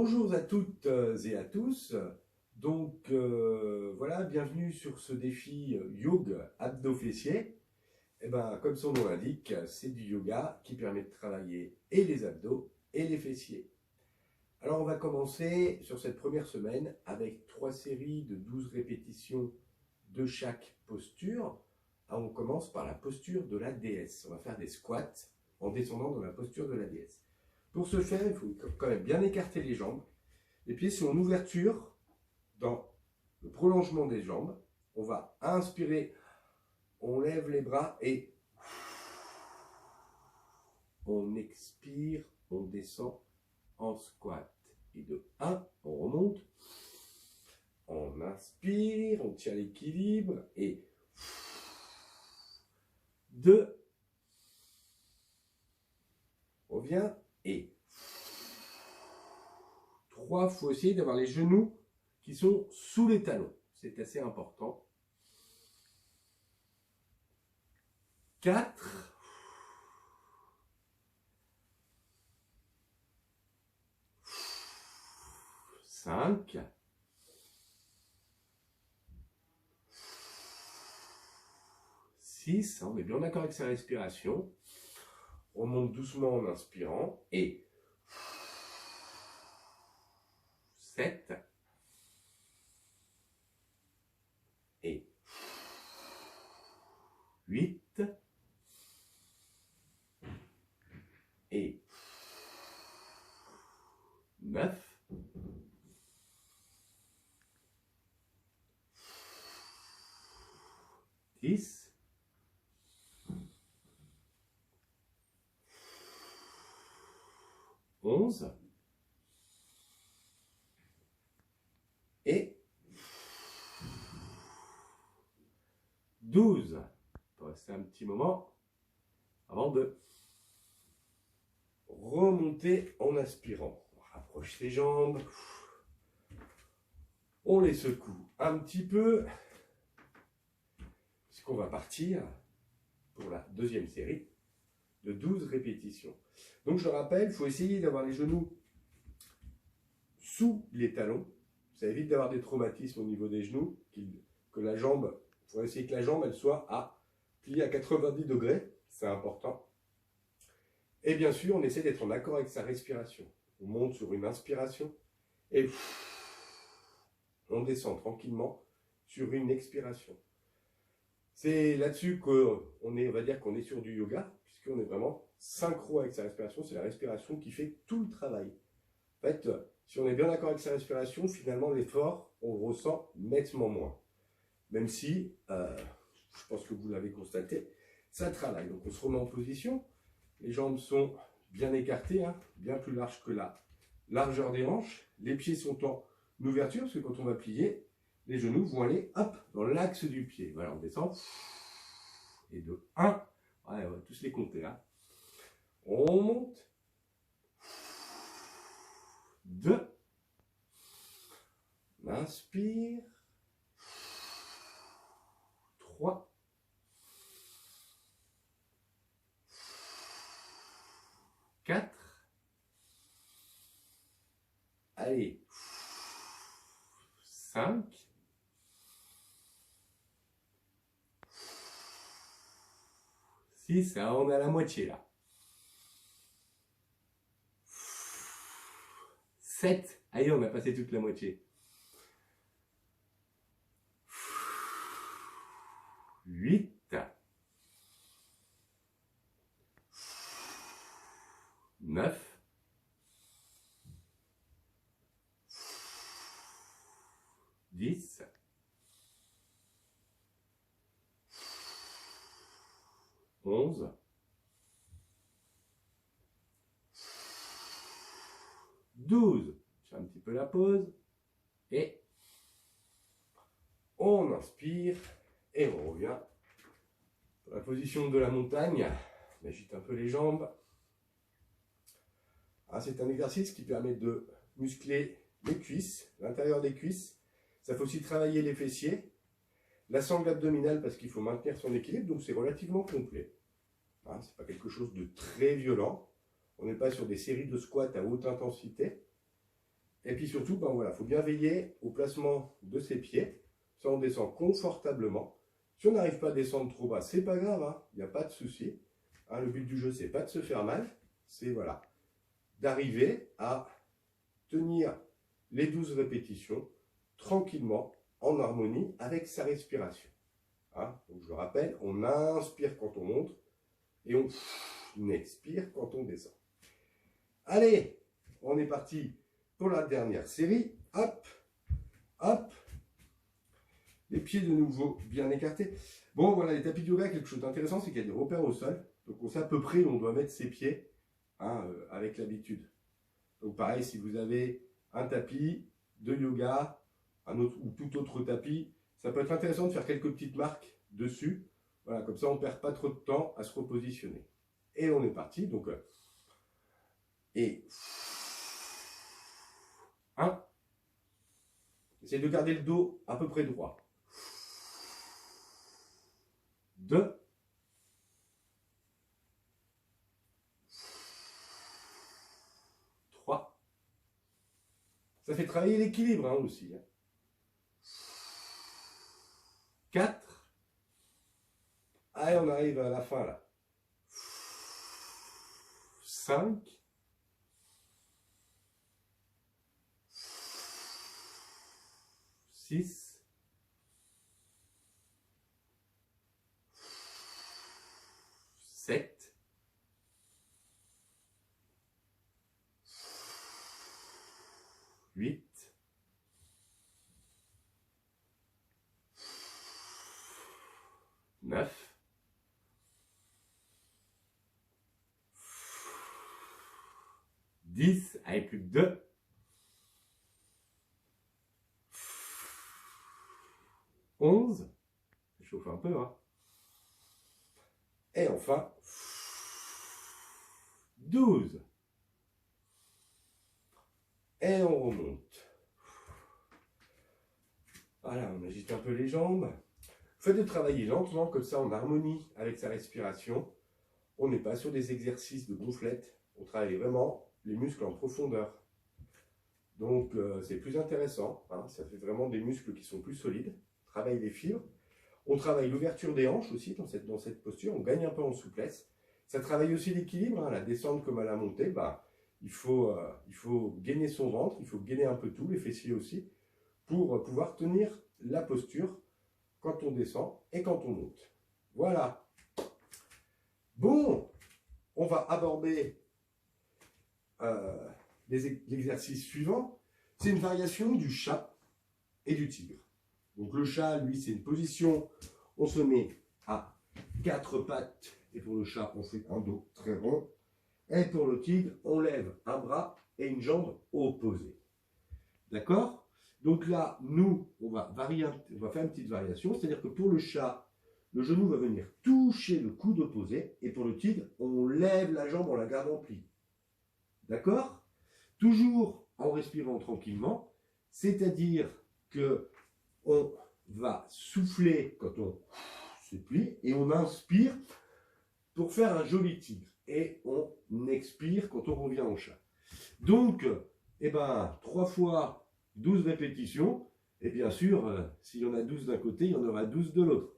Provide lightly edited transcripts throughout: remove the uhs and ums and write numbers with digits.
Bonjour à toutes et à tous. Voilà, bienvenue sur ce défi yoga abdos-fessiers. Comme son nom l'indique, c'est du yoga qui permet de travailler et les abdos et les fessiers. Alors on va commencer sur cette première semaine avec 3 séries de 12 répétitions de chaque posture. Alors, on commence par la posture de la déesse. On va faire des squats en descendant dans la posture de la déesse. Pour ce faire, il faut quand même bien écarter les jambes. Les pieds sont en ouverture dans le prolongement des jambes. On va inspirer, on lève les bras et on expire, on descend en squat. Et de 1, on remonte, on inspire, on tient l'équilibre et 2, on revient et 3, il faut essayer d'avoir les genoux qui sont sous les talons. C'est assez important. 4. 5. 6. On est bien d'accord avec sa respiration. On monte doucement en inspirant. Et 7. Et 8. Et 9. 10. 11. Et 12. On va rester un petit moment avant de remonter en inspirant. On rapproche les jambes. On les secoue un petit peu. Puisqu'on va partir pour la deuxième série de 12 répétitions. Donc je rappelle, il faut essayer d'avoir les genoux sous les talons. Ça évite d'avoir des traumatismes au niveau des genoux. Que la jambe, il faut essayer que la jambe elle soit pliée à 90 degrés. C'est important. Et bien sûr, on essaie d'être en accord avec sa respiration. On monte sur une inspiration et on descend tranquillement sur une expiration. C'est là-dessus qu'on va dire qu'on est sur du yoga, puisqu'on est vraiment synchro avec sa respiration. C'est la respiration qui fait tout le travail. En fait, si on est bien d'accord avec sa respiration, finalement, l'effort, on le ressent nettement moins. Même si, je pense que vous l'avez constaté, ça travaille. Donc, on se remet en position. Les jambes sont bien écartées, bien plus larges que la largeur des hanches. Les pieds sont en ouverture, parce que quand on va plier, les genoux vont aller dans l'axe du pied. Voilà, on descend. Et de 1, on va tous les compter. On monte. 2. On inspire. 3. 4. Allez. 5. 6. On est à la moitié là. 7. Allez, on a passé toute la moitié. 8. 9. 10. 11. 12. Je fais un petit peu la pause. Et on inspire. Et on revient dans la position de la montagne. On agite un peu les jambes. C'est un exercice qui permet de muscler les cuisses, l'intérieur des cuisses. Ça fait aussi travailler les fessiers. La sangle abdominale parce qu'il faut maintenir son équilibre, donc c'est relativement complet. C'est pas quelque chose de très violent. On n'est pas sur des séries de squats à haute intensité. Et puis surtout, ben voilà, faut bien veiller au placement de ses pieds. Ça, on descend confortablement. Si on n'arrive pas à descendre trop bas, c'est pas grave, hein, il n'y a pas de souci. Hein, le but du jeu, c'est pas de se faire mal, c'est voilà, d'arriver à tenir les 12 répétitions tranquillement, en harmonie avec sa respiration. Hein, donc je le rappelle, on inspire quand on monte et on expire quand on descend. Allez, on est parti pour la dernière série. Hop, hop. Les pieds de nouveau bien écartés. Bon, voilà, les tapis de yoga, quelque chose d'intéressant, c'est qu'il y a des repères au sol. Donc on sait à peu près où on doit mettre ses pieds, hein, avec l'habitude. Donc pareil, si vous avez un tapis de yoga, un autre ou tout autre tapis, ça peut être intéressant de faire quelques petites marques dessus. Voilà, comme ça on ne perd pas trop de temps à se repositionner. Et on est parti. Donc, et 1. Essayez de garder le dos à peu près droit. 2. 3. Ça fait travailler l'équilibre, hein, aussi. 4. Allez, on arrive à la fin là. 5. 6. 7. 8. 9. 10. Allez, plus que 2. 11. Ça chauffe un peu, hein. Et enfin, 12. Et on remonte. Voilà, on agite un peu les jambes. Faites de travailler lentement, comme ça en harmonie avec sa respiration. On n'est pas sur des exercices de gonflette. On travaille vraiment les muscles en profondeur. Donc c'est plus intéressant. Hein, ça fait vraiment des muscles qui sont plus solides. On travaille les fibres. On travaille l'ouverture des hanches aussi dans cette posture. On gagne un peu en souplesse. Ça travaille aussi l'équilibre. Hein, la descente comme à la montée. Bah, il faut gainer son ventre. Il faut gainer un peu tout, les fessiers aussi, pour pouvoir tenir la posture quand on descend et quand on monte. Voilà. Bon, on va aborder l'exercice suivant. C'est une variation du chat et du tigre. Donc le chat, lui, c'est une position, on se met à 4 pattes, et pour le chat, on fait un dos très rond. Et pour le tigre, on lève un bras et une jambe opposée. D'accord? Donc là, nous, on va faire une petite variation, c'est-à-dire que pour le chat, le genou va venir toucher le coude opposé, et pour le tigre, on lève la jambe en la gardant pliée. D'accord? Toujours en respirant tranquillement, c'est-à-dire que on va souffler quand on se plie, et on inspire pour faire un joli tigre, et on expire quand on revient au chat. Donc, 3 fois 12 répétitions, et bien sûr, s'il y en a 12 d'un côté, il y en aura 12 de l'autre.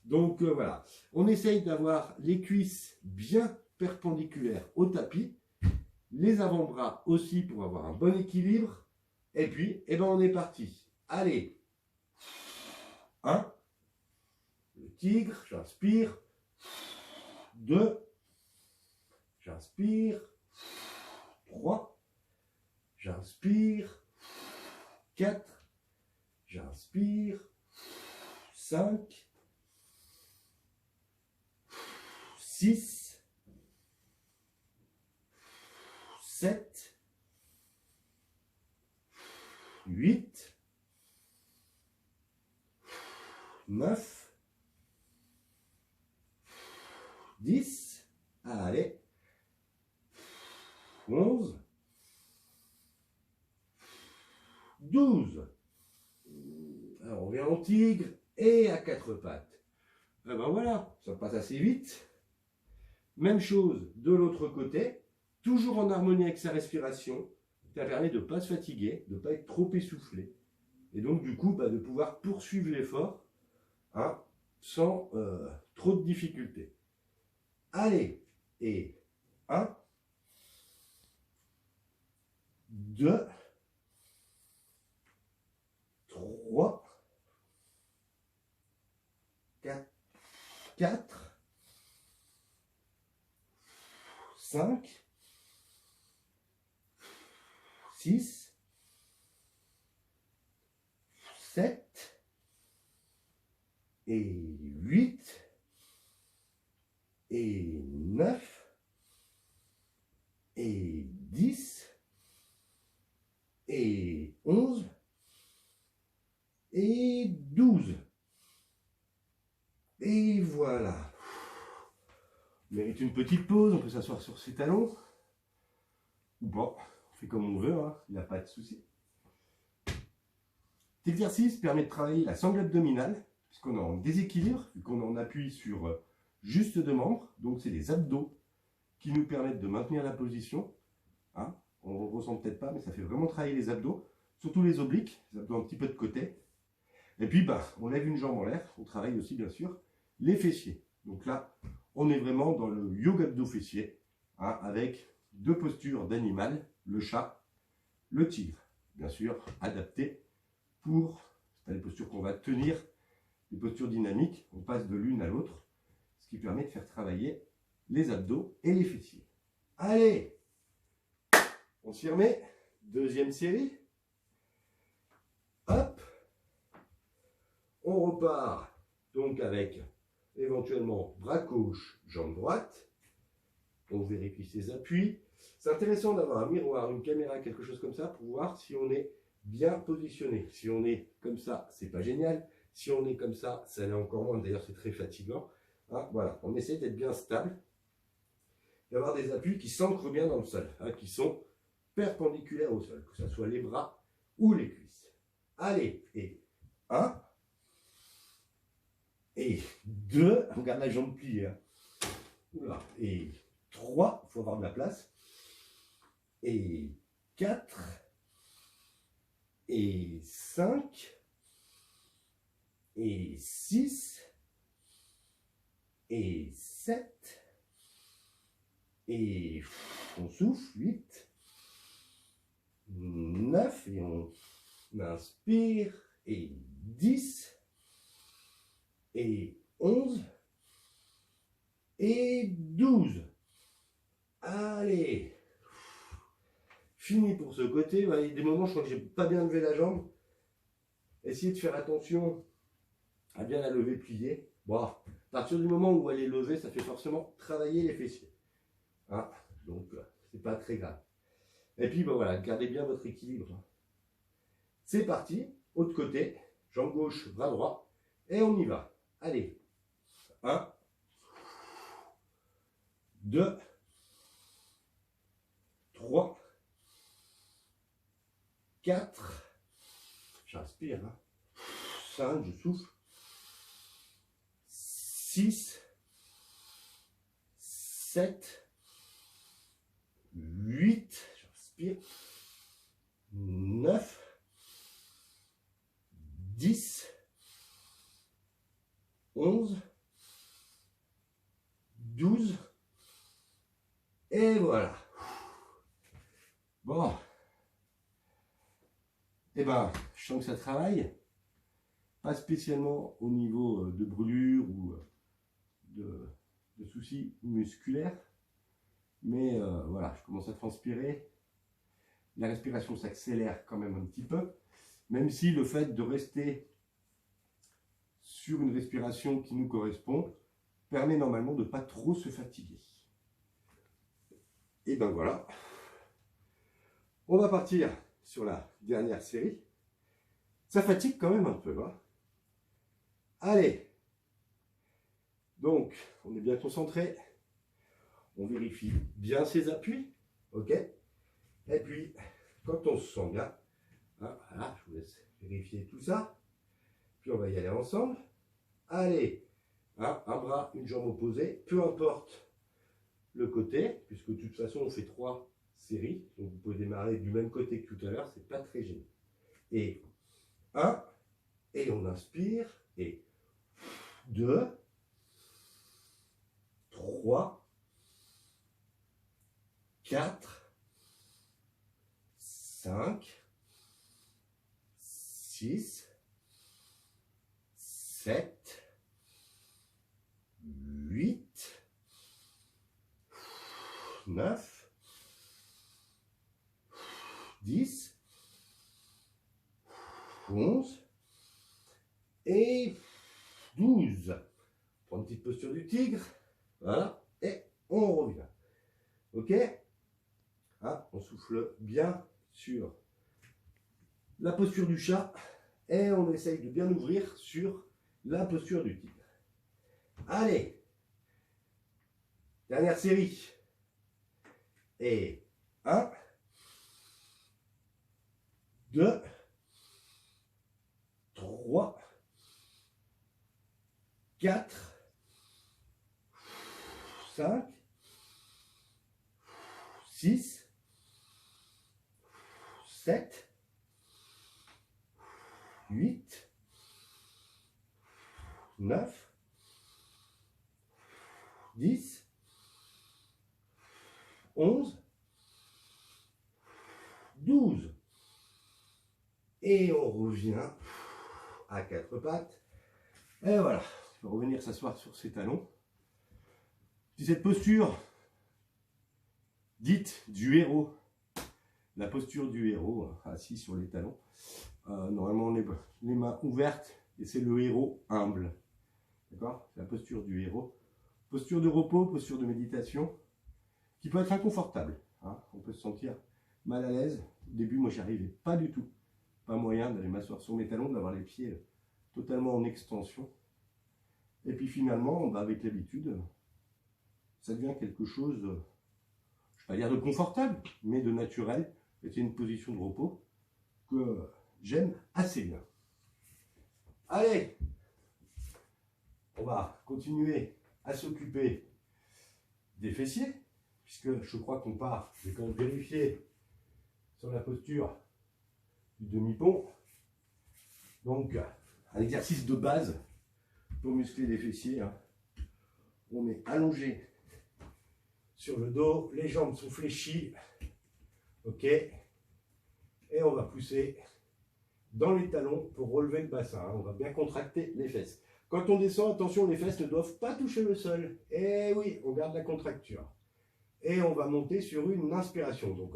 Donc voilà, on essaye d'avoir les cuisses bien perpendiculaires au tapis, les avant-bras aussi pour avoir un bon équilibre, et puis, on est parti. Allez, 1, le tigre, j'inspire, 2, j'inspire, 3, j'inspire, 4, j'inspire, 5, 6, 7, 8, 9, 10, allez, 11, 12. Alors on vient en tigre et à 4 pattes. Et ben voilà, ça passe assez vite. Même chose de l'autre côté, toujours en harmonie avec sa respiration. Ça permet de ne pas se fatiguer, de ne pas être trop essoufflé. Et donc, du coup, de pouvoir poursuivre l'effort hein, sans trop de difficultés. Allez, et 1, 2, 3, 4, 5, 6, 7 et 8 et 9 et 10 et 11 et 12. Et voilà. On mérite une petite pause, on peut s'asseoir sur ses talons. Ou pas, on fait comme on veut, hein, il n'y a pas de souci. Cet exercice permet de travailler la sangle abdominale, puisqu'on est en déséquilibre, vu qu'on en appuie sur juste deux membres. Donc c'est les abdos qui nous permettent de maintenir la position. Hein, on ne ressent peut-être pas, mais ça fait vraiment travailler les abdos, surtout les obliques, les abdos un petit peu de côté. Et puis on lève une jambe en l'air, on travaille aussi bien sûr les fessiers. Donc là, on est vraiment dans le yoga abdos-fessiers, hein, avec deux postures d'animal, le chat, le tigre. Bien sûr, adapté pour, c'est pas les postures qu'on va tenir, les postures dynamiques, on passe de l'une à l'autre, ce qui permet de faire travailler les abdos et les fessiers. Allez, on s'y remet, deuxième série. Hop, on repart donc avec éventuellement bras gauche, jambe droite. On vérifie ses appuis. C'est intéressant d'avoir un miroir, une caméra, quelque chose comme ça pour voir si on est bien positionné. Si on est comme ça, c'est pas génial. Si on est comme ça l'est encore moins. D'ailleurs, c'est très fatigant. Hein, voilà, on essaie d'être bien stable, d'avoir des appuis qui s'ancrent bien dans le sol, hein, qui sont perpendiculaires au sol, que ce soit les bras ou les cuisses. Allez, et 1, et 2, on garde la jambe pliée, hein. Oula, et 3, il faut avoir de la place, et 4, et 5, et 6, et 7, et on souffle, 8, 9, et on inspire, et 10, et 11, et 12. Allez, fini pour ce côté. Il y a des moments, je crois que j'ai pas bien levé la jambe. Essayez de faire attention à bien la lever pliée. Bon, à partir du moment où elle est levée, ça fait forcément travailler les fessiers. Hein, donc, c'est pas très grave. Et puis, voilà, gardez bien votre équilibre. C'est parti, autre côté, jambe gauche, bras droit, et on y va. Allez, 1, 2, 3, 4, j'inspire, hein. 5, je souffle, 6, 7, 8, j'inspire, 9, 10, 11, 12, et voilà. Bon, et je sens que ça travaille, pas spécialement au niveau de brûlure ou de soucis musculaires, mais voilà, je commence à transpirer, la respiration s'accélère quand même un petit peu, même si le fait de rester sur une respiration qui nous correspond permet normalement de ne pas trop se fatiguer. Et voilà, on va partir sur la dernière série. Ça fatigue quand même un peu, hein. Allez, donc on est bien concentré, on vérifie bien ses appuis, ok. Et puis quand on se sent bien, hein, voilà, je vous laisse vérifier tout ça, puis on va y aller ensemble. Allez, hein, un bras, une jambe opposée, peu importe le côté, puisque de toute façon on fait 3 série. Donc vous pouvez démarrer du même côté que tout à l'heure, c'est pas très gênant. Et 1, et on inspire, et 2, 3, 4, 5, 6, 7, 8, 9, 10, 11 et 12. Prends une petite posture du tigre. Voilà. Et on revient. Ok? Ah, on souffle bien sur la posture du chat. Et on essaye de bien ouvrir sur la posture du tigre. Allez. Dernière série. Et 1, 2, 3, 4, 5, 6, 7, 8, 9, 10, 11, 12. Et on revient à quatre pattes. Et voilà, on va revenir s'asseoir sur ses talons. C'est cette posture dite du héros. La posture du héros, assis sur les talons. Normalement, on est les mains ouvertes et c'est le héros humble. D'accord? C'est la posture du héros. Posture de repos, posture de méditation, qui peut être inconfortable. Hein. On peut se sentir mal à l'aise. Au début, moi, j'y arrivais pas du tout. Pas moyen d'aller m'asseoir sur mes talons, d'avoir les pieds totalement en extension. Et puis finalement, bah, avec l'habitude, ça devient quelque chose, je ne vais pas dire de confortable, mais de naturel. C'est une position de repos que j'aime assez bien. Allez, on va continuer à s'occuper des fessiers, puisque je crois qu'on part, je vais quand même vérifier sur la posture du demi-pont. Donc, un exercice de base pour muscler les fessiers. Hein. On est allongé sur le dos, les jambes sont fléchies. Ok. Et on va pousser dans les talons pour relever le bassin. Hein. On va bien contracter les fesses. Quand on descend, attention, les fesses ne doivent pas toucher le sol. Et oui, on garde la contracture. Et on va monter sur une inspiration. Donc,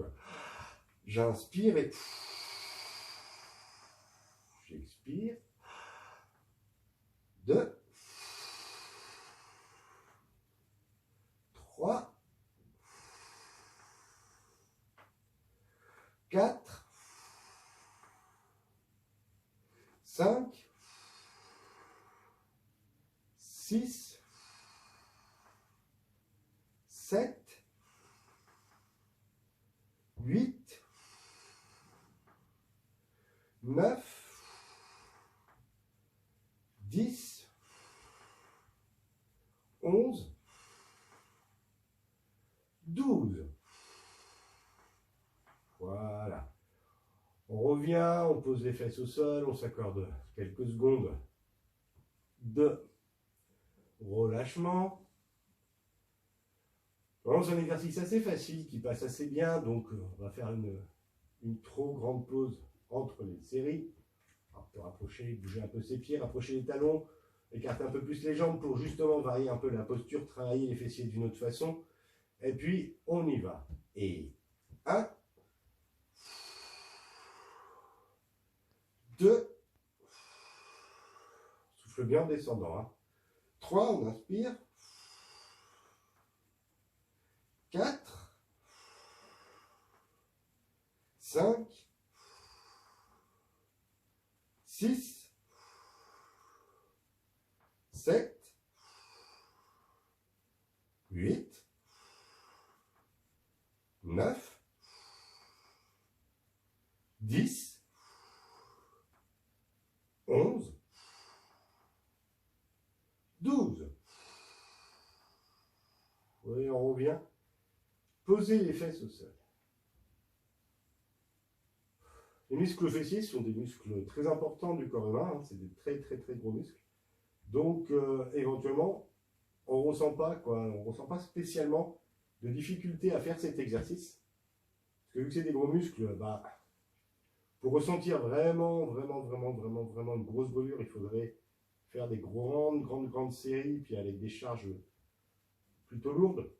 j'inspire et j'expire. 2, 3, 4, 5, 6, 7, 8, 9, 10, 11, 12. Voilà. On revient, on pose les fesses au sol, on s'accorde quelques secondes de relâchement. Vraiment, c'est un exercice assez facile qui passe assez bien, donc on va faire une trop grande pause entre les séries. Alors, on peut rapprocher, bouger un peu ses pieds, rapprocher les talons, écarter un peu plus les jambes pour justement varier un peu la posture, travailler les fessiers d'une autre façon. Et puis, on y va. Et 1, 2, souffle bien en descendant. Hein. 3, on inspire. 4, 5, 6, 7, 8, 9, 10, 11, 12. Oui, on revient. Posez les fesses au sol. Les muscles fessiers sont des muscles très importants du corps humain, hein, c'est des très très très gros muscles. Donc éventuellement, on ressent ressent pas spécialement de difficulté à faire cet exercice. Parce que vu que c'est des gros muscles, bah, pour ressentir vraiment une grosse brûlure, il faudrait faire des grandes séries, puis avec des charges plutôt lourdes.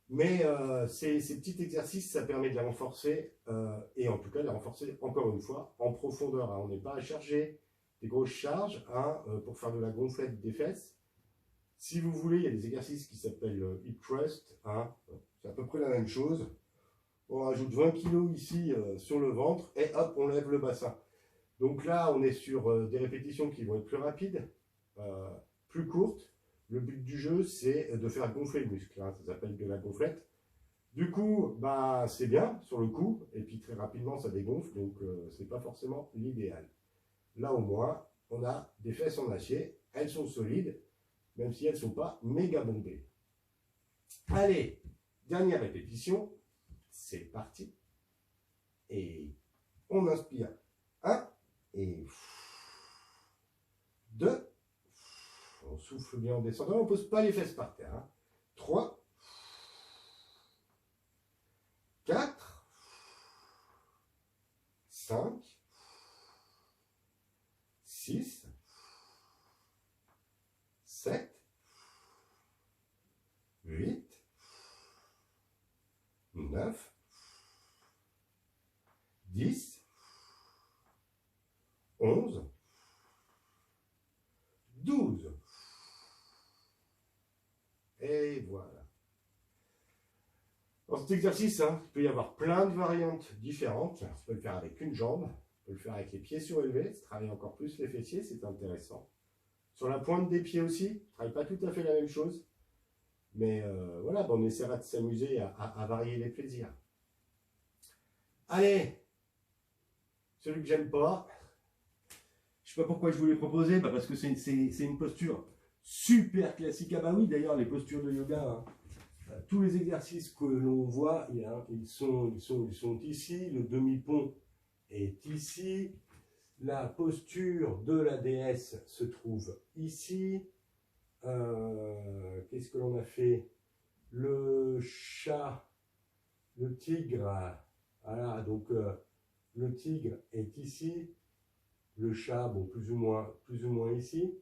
Mais ces petits exercices, ça permet de la renforcer, et en tout cas de la renforcer encore une fois en profondeur. Hein. On n'est pas à charger des grosses charges hein, pour faire de la gonflette des fesses. Si vous voulez, il y a des exercices qui s'appellent hip thrust. Hein. C'est à peu près la même chose. On rajoute 20 kg ici sur le ventre et hop, on lève le bassin. Donc là, on est sur des répétitions qui vont être plus rapides, plus courtes. Le but du jeu, c'est de faire gonfler le muscle. Hein. Ça s'appelle de la gonflette. Du coup, bah, c'est bien sur le coup, et puis très rapidement, ça dégonfle, donc c'est pas forcément l'idéal. Là, au moins, on a des fesses en acier. Elles sont solides, même si elles ne sont pas méga bombées. Allez, dernière répétition. C'est parti. Et on inspire. 1 et 2. On souffle bien en descendant. On ne pose pas les fesses par terre. Hein. 3. 4. 5. 6. 7. 8. 9, 10, 11, 12. Et voilà. Dans cet exercice, hein, il peut y avoir plein de variantes différentes. On peut le faire avec une jambe, on peut le faire avec les pieds surélevés, ça travaille encore plus les fessiers, c'est intéressant. Sur la pointe des pieds aussi, on ne travaille pas tout à fait la même chose. Mais voilà, bon, on essaiera de s'amuser à varier les plaisirs. Allez, celui que j'aime pas, je sais pas pourquoi je vous l'ai proposé, bah parce que c'est une posture super classique. Ah bah oui, d'ailleurs, les postures de yoga, hein, tous les exercices que l'on voit, ils sont ici, le demi-pont est ici, la posture de la déesse se trouve ici. Qu'est-ce que l'on a fait? Le chat, le tigre, voilà, donc le tigre est ici, le chat, bon, plus ou moins ici.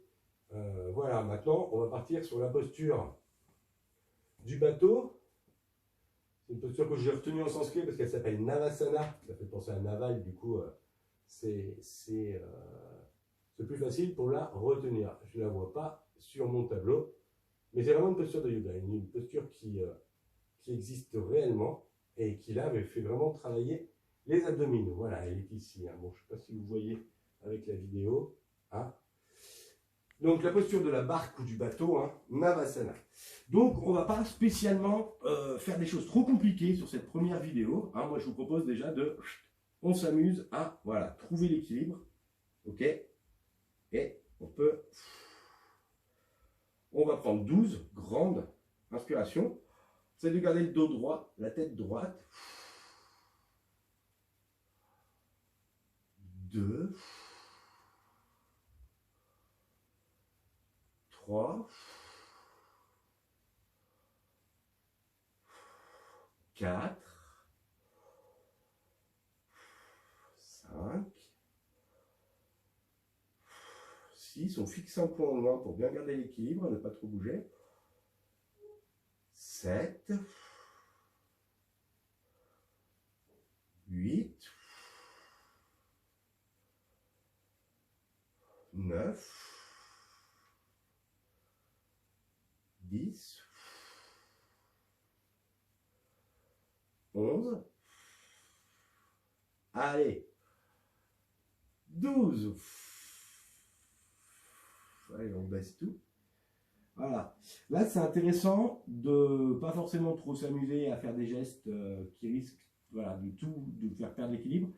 Voilà, maintenant, on va partir sur la posture du bateau. C'est une posture que j'ai retenue en sanskrit parce qu'elle s'appelle Navasana. Ça fait penser à Naval, du coup, c'est plus facile pour la retenir. Je ne la vois pas sur mon tableau, mais c'est vraiment une posture de yoga, une posture qui existe réellement et qui là fait vraiment travailler les abdominaux. Voilà, elle est ici. Hein. Bon, je ne sais pas si vous voyez avec la vidéo. Hein. Donc la posture de la barque ou du bateau, hein, Navasana. Donc on ne va pas spécialement faire des choses trop compliquées sur cette première vidéo. Hein. Moi je vous propose déjà on s'amuse à voilà, trouver l'équilibre. Ok. Et on va prendre 12 grandes inspirations. C'est de garder le dos droit, la tête droite. 2, 3, 4, 5, 6. On fixe un point en loin pour bien garder l'équilibre, ne pas trop bouger. 7, 8, 9, 10, 11, allez, 12. Allez, on baisse tout. Voilà. Là, c'est intéressant de pas forcément trop s'amuser à faire des gestes qui risquent voilà, de faire perdre l'équilibre.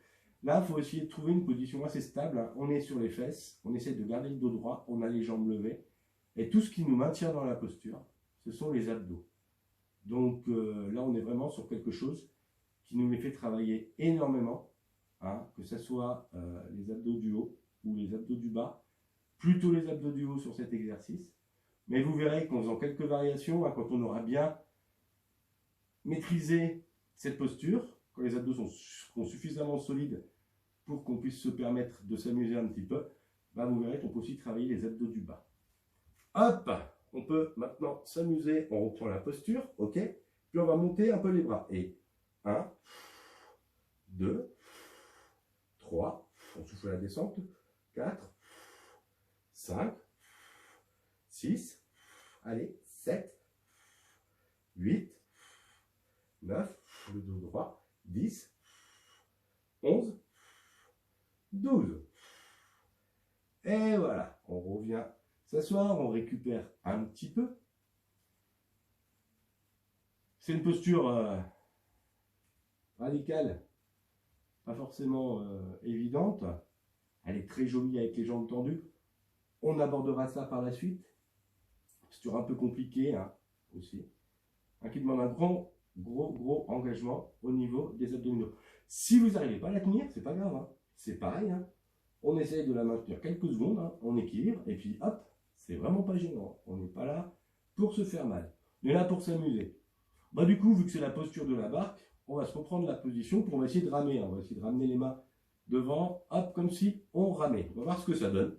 Là, il faut essayer de trouver une position assez stable. Hein. On est sur les fesses, on essaie de garder le dos droit, on a les jambes levées. Et tout ce qui nous maintient dans la posture, ce sont les abdos. Donc là, on est vraiment sur quelque chose qui nous les fait travailler énormément. hein, que ce soit les abdos du haut ou les abdos du bas, plutôt les abdos du haut sur cet exercice. Mais vous verrez qu'en faisant quelques variations, hein, quand on aura bien maîtrisé cette posture, quand les abdos seront suffisamment solides pour qu'on puisse se permettre de s'amuser un petit peu, bah vous verrez qu'on peut aussi travailler les abdos du bas. Hop, on peut maintenant s'amuser, on reprend la posture, ok, puis on va monter un peu les bras. Et 1, 2, 3, on souffle la descente, 4, 5, 6, allez, 7, 8, 9, le dos droit, 10, 11, 12. Et voilà, on revient s'asseoir, on récupère un petit peu. C'est une posture radicale, pas forcément évidente. Elle est très jolie avec les jambes tendues. On abordera ça par la suite. Posture un peu compliquée hein, aussi. Qui demande un gros engagement au niveau des abdominaux. Si vous n'arrivez pas à la tenir, c'est pas grave. Hein. C'est pareil. Hein. On essaye de la maintenir quelques secondes, hein, on équilibre, et puis hop, c'est vraiment pas gênant. On n'est pas là pour se faire mal. On est là pour s'amuser. Bah, du coup, vu que c'est la posture de la barque, on va se reprendre la position pour essayer de ramer. On va essayer de ramener les mains devant, hop, comme si on ramait. On va voir ce que ça donne.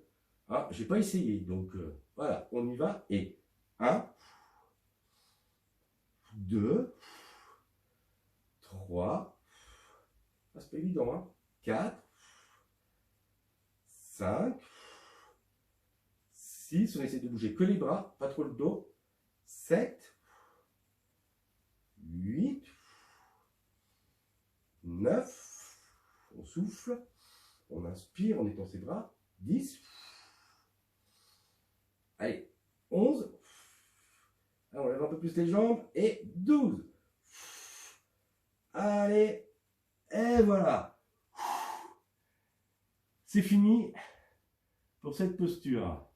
Hein, j'ai pas essayé, donc voilà, on y va. Et 1, 2, 3, c'est pas évident, hein, 4, 5, 6, on essaie de bouger que les bras, pas trop le dos, 7, 8, 9, on souffle, on inspire en étend ses bras, 10, allez, 11, on lève un peu plus les jambes, et 12, allez, et voilà, c'est fini pour cette posture,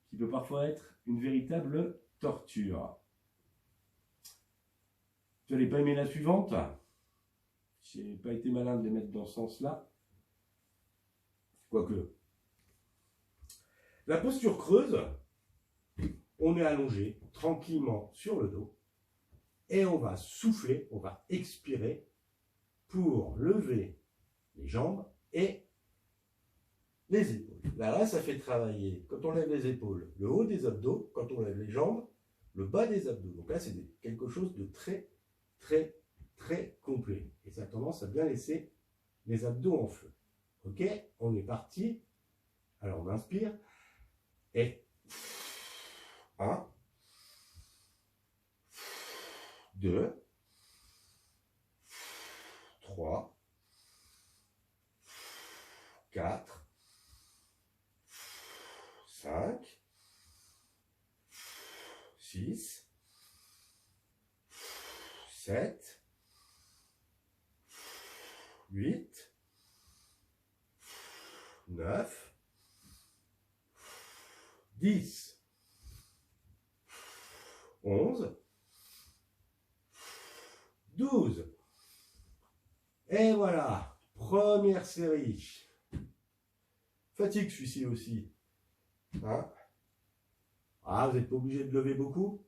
qui peut parfois être une véritable torture. Tu n'allais pas aimer la suivante? J'ai pas été malin de les mettre dans ce sens-là. Quoique. La posture creuse, on est allongé tranquillement sur le dos et on va souffler, on va expirer pour lever les jambes et les épaules. Là, ça fait travailler, quand on lève les épaules, le haut des abdos, quand on lève les jambes, le bas des abdos. Donc là, c'est quelque chose de très complet. Et ça a tendance à bien laisser les abdos en feu. Ok, on est parti. Alors on inspire. Et 1, 2, 3, 4, 5, 6, 7, 8, 9, 10, 11, 12. Et voilà, première série. Fatigue celui-ci aussi. Hein? Ah, vous n'êtes pas obligé de lever beaucoup.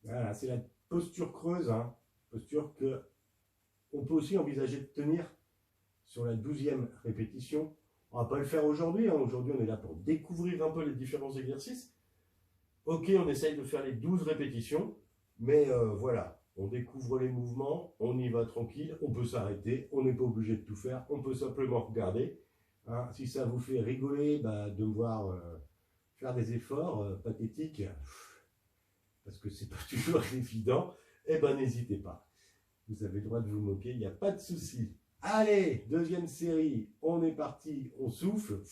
Voilà, c'est la posture creuse, hein. Posture que on peut aussi envisager de tenir sur la 12e répétition. On ne va pas le faire aujourd'hui. Hein. Aujourd'hui, on est là pour découvrir un peu les différents exercices. Ok, on essaye de faire les 12 répétitions, mais voilà, on découvre les mouvements, on y va tranquille, on peut s'arrêter, on n'est pas obligé de tout faire, on peut simplement regarder. Hein. Si ça vous fait rigoler de me voir faire des efforts pathétiques, parce que c'est pas toujours évident, eh ben n'hésitez pas. Vous avez le droit de vous moquer, il n'y a pas de souci. Allez, deuxième série, on est parti, on souffle.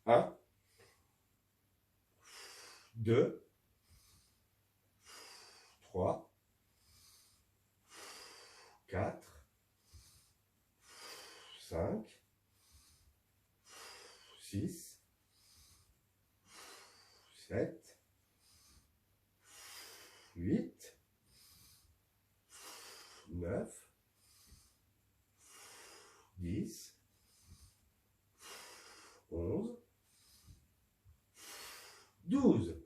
1, 2, 3, 4, 5, 6, 7, 8, 12.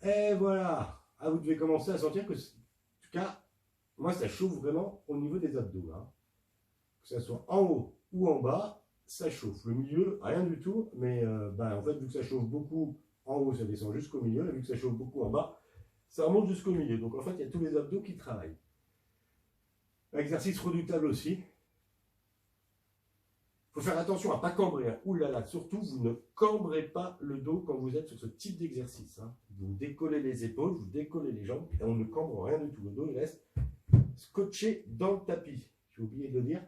Et voilà. Ah, vous devez commencer à sentir que, en tout cas, moi, ça chauffe vraiment au niveau des abdos. Hein. Que ce soit en haut ou en bas, ça chauffe. Le milieu, rien du tout. Mais en fait, vu que ça chauffe beaucoup en haut, ça descend jusqu'au milieu. Et vu que ça chauffe beaucoup en bas, ça remonte jusqu'au milieu. Donc en fait, il y a tous les abdos qui travaillent. Exercice redoutable aussi. Il faut faire attention à ne pas cambrer. Hein. Ouh là là, surtout, vous ne cambrez pas le dos quand vous êtes sur ce type d'exercice. Hein. Vous décollez les épaules, vous décollez les jambes, et on ne cambre rien du tout. Le dos, il reste scotché dans le tapis. J'ai oublié de le dire,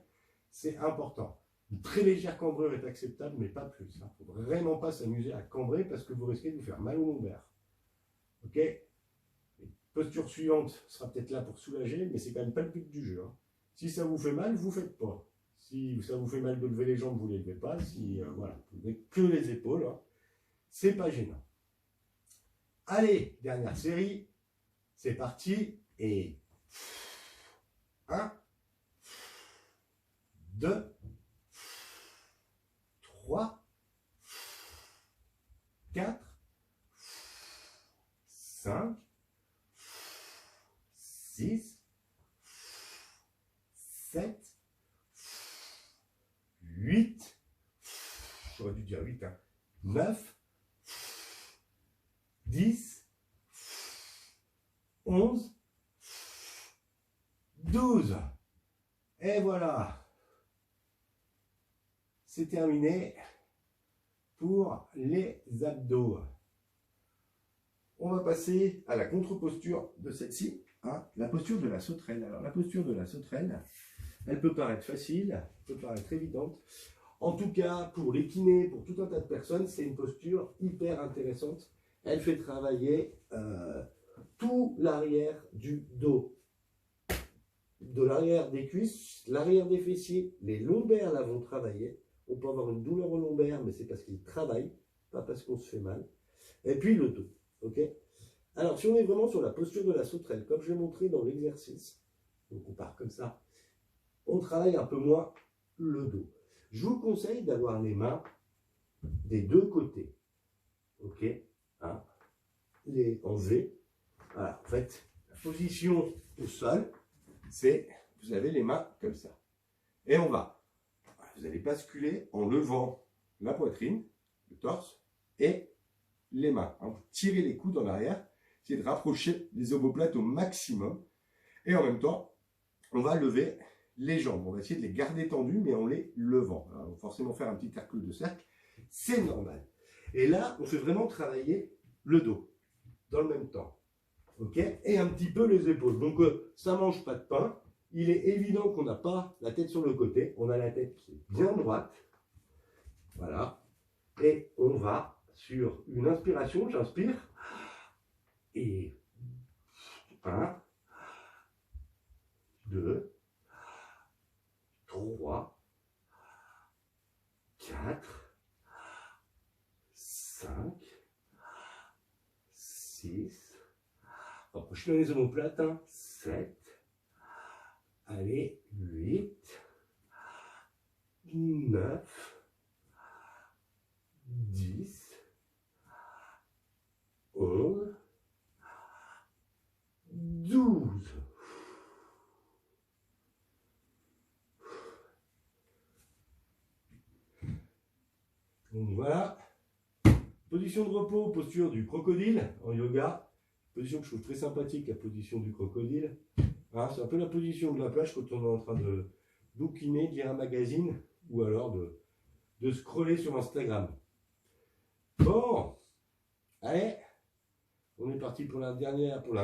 c'est important. Une très légère cambrure est acceptable, mais pas plus. Il ne faut vraiment pas s'amuser à cambrer parce que vous risquez de vous faire mal au lombaire. Ok? Posture suivante sera peut-être là pour soulager, mais c'est quand même pas le but du jeu. Hein. Si ça vous fait mal, vous ne faites pas. Si ça vous fait mal de lever les jambes, vous ne les levez pas. Si voilà, vous levez que les épaules, hein, c'est pas gênant. Allez, dernière série, c'est parti. Et 1, 2, 3, 4, 5, 6, 7, 8, j'aurais dû dire 8, hein, 9, 10, 11, 12. Et voilà. C'est terminé pour les abdos. On va passer à la contre-posture de celle-ci, hein, la posture de la sauterelle. Alors la posture de la sauterelle, elle peut paraître facile, elle peut paraître évidente. En tout cas, pour les kinés, pour tout un tas de personnes, c'est une posture hyper intéressante. Elle fait travailler tout l'arrière du dos. De l'arrière des cuisses, l'arrière des fessiers, les lombaires là vont travailler. On peut avoir une douleur au lombaire, mais c'est parce qu'ils travaillent, pas parce qu'on se fait mal. Et puis le dos. Ok. Alors, si on est vraiment sur la posture de la sauterelle, comme je l'ai montré dans l'exercice, donc on part comme ça, on travaille un peu moins le dos. Je vous conseille d'avoir les mains des deux côtés. Ok, hein, en V. Voilà, en fait, la position au sol, c'est, vous avez les mains comme ça. Et on va, vous allez basculer en levant la poitrine, le torse, et les mains. Hein, vous tirez les coudes en arrière, essayez de rapprocher les omoplates au maximum. Et en même temps, on va lever les jambes. On va essayer de les garder tendues, mais en les levant. Alors, on va forcément faire un petit cercle de cercle. C'est normal. Et là, on fait vraiment travailler le dos dans le même temps. Ok, et un petit peu les épaules. Donc, ça ne mange pas de pain. Il est évident qu'on n'a pas la tête sur le côté. On a la tête qui est bien droite. Voilà. Et on va sur une inspiration. J'inspire. Et 1, 2, 3, 4, 5, 6, rapproche-le les omoplates, 7, allez, 8, 9, 10, 11, 12. Donc voilà, position de repos, posture du crocodile en yoga, position que je trouve très sympathique, la position du crocodile. Hein, c'est un peu la position de la plage quand on est en train de bouquiner, de lire un magazine ou alors de scroller sur Instagram. Bon, allez, on est parti pour la dernière, pour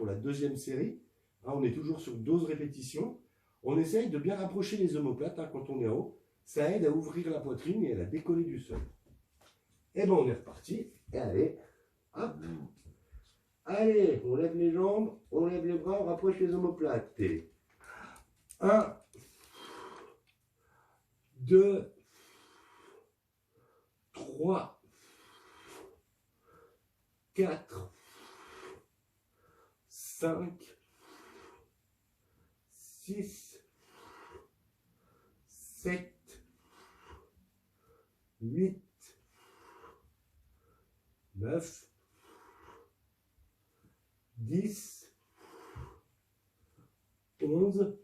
la deuxième série. Hein, on est toujours sur 12 répétitions. On essaye de bien rapprocher les omoplates hein, quand on est en haut. Ça aide à ouvrir la poitrine et à la décoller du sol. Et bon, on est reparti. Et allez, hop. Allez, on lève les jambes, on lève les bras, on rapproche les omoplates. Et 1, 2, 3, 4, 5, 6, 7, 8, 9, 10, 11,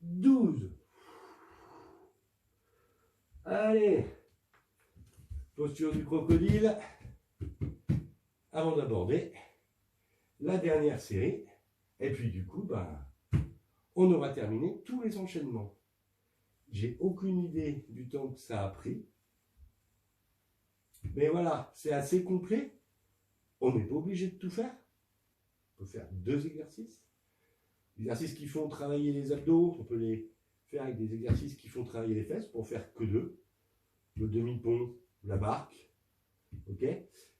12. Allez, posture du crocodile, avant d'aborder la dernière série. Et puis du coup, on aura terminé tous les enchaînements. J'ai aucune idée du temps que ça a pris. Mais voilà, c'est assez complet. On n'est pas obligé de tout faire. On peut faire 2 exercices. Exercices qui font travailler les abdos, on peut les faire avec des exercices qui font travailler les fesses pour faire que 2. Le demi-pont, la barque. Ok.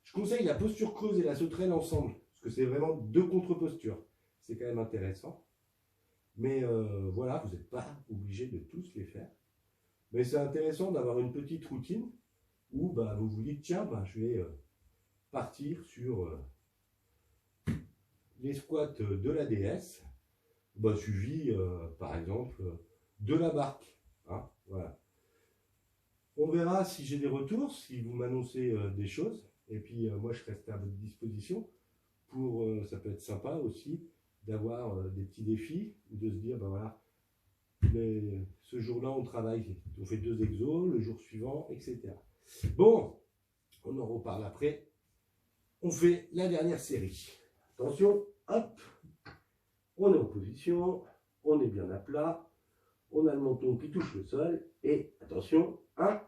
Je conseille la posture creuse et la sauterelle ensemble, parce que c'est vraiment 2 contre-postures. C'est quand même intéressant. Mais voilà, vous n'êtes pas obligé de tous les faire. Mais c'est intéressant d'avoir une petite routine où vous vous dites, tiens, je vais partir sur les squats de la déesse, suivi par exemple de la barque. Hein, voilà. On verra si j'ai des retours, si vous m'annoncez des choses. Et puis moi je reste à votre disposition pour, ça peut être sympa aussi, d'avoir des petits défis, ou de se dire, voilà, ce jour-là on travaille, on fait 2 exos, le jour suivant, etc. Bon, on en reparle après. On fait la dernière série. Attention, hop, on est en position, on est bien à plat, on a le menton qui touche le sol, et attention, 1,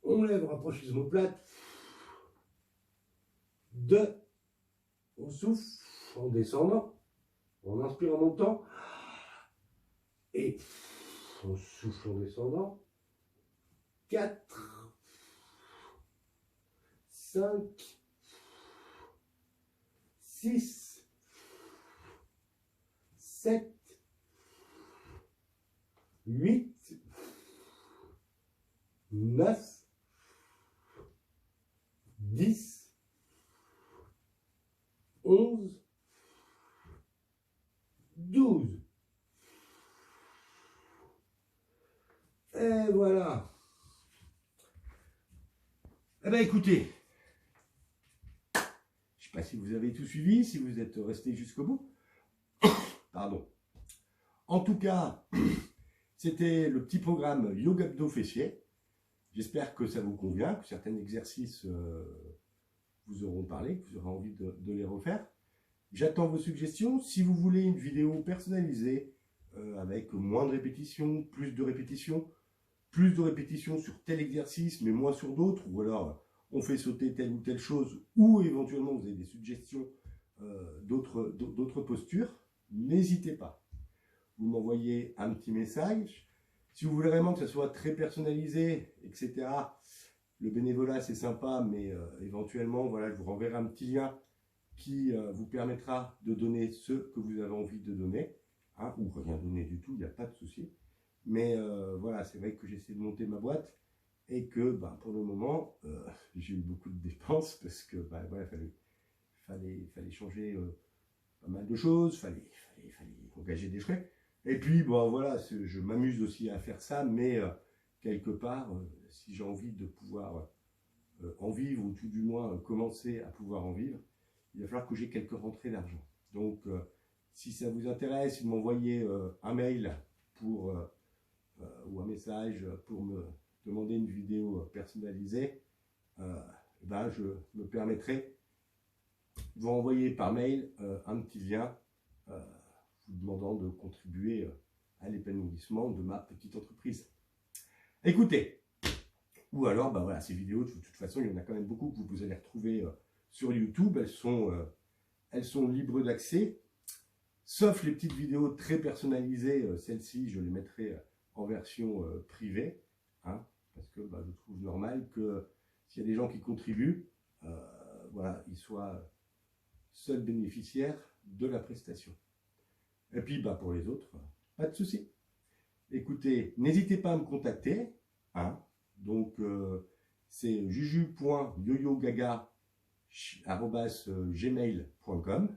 on lève, on rapproche les omoplates, 2, on souffle en descendant, on inspire en montant, et on souffle en descendant, 4, 5, 6, 7, 8, 9, 10, 11, 12. Et voilà. Eh bien écoutez, je ne sais pas si vous avez tout suivi, si vous êtes resté jusqu'au bout. Pardon. En tout cas, c'était le petit programme Yoga Abdos Fessiers. J'espère que ça vous convient, que certains exercices vous auront parlé, que vous aurez envie de les refaire. J'attends vos suggestions. Si vous voulez une vidéo personnalisée avec moins de répétitions, plus de répétitions sur tel exercice, mais moins sur d'autres, ou alors on fait sauter telle ou telle chose, ou éventuellement vous avez des suggestions d'autres postures, n'hésitez pas. Vous m'envoyez un petit message. Si vous voulez vraiment que ça soit très personnalisé, etc., le bénévolat c'est sympa, mais éventuellement, voilà, je vous renverrai un petit lien qui vous permettra de donner ce que vous avez envie de donner, hein, ou rien donner du tout, il n'y a pas de souci. Mais voilà, c'est vrai que j'essaie de monter ma boîte et que pour le moment, j'ai eu beaucoup de dépenses parce que voilà, fallait changer pas mal de choses, fallait engager des frais. Et puis, voilà, je m'amuse aussi à faire ça, mais quelque part, si j'ai envie de pouvoir en vivre, ou tout du moins commencer à pouvoir en vivre, il va falloir que j'ai quelques rentrées d'argent. Donc, si ça vous intéresse, vous m'envoyez un mail ou un message pour me demander une vidéo personnalisée, je me permettrai de vous envoyer par mail un petit lien vous demandant de contribuer à l'épanouissement de ma petite entreprise. Écoutez, ou alors, voilà, ces vidéos, de toute façon, il y en a quand même beaucoup que vous allez retrouver sur YouTube. Elles sont libres d'accès, sauf les petites vidéos très personnalisées. Celles-ci, je les mettrai en version privée, hein, parce que je trouve normal que s'il y a des gens qui contribuent, voilà, ils soient seuls bénéficiaires de la prestation. Et puis, pour les autres, pas de souci. Écoutez, n'hésitez pas à me contacter. Hein. Donc, c'est juju.yoyogaga@gmail.com.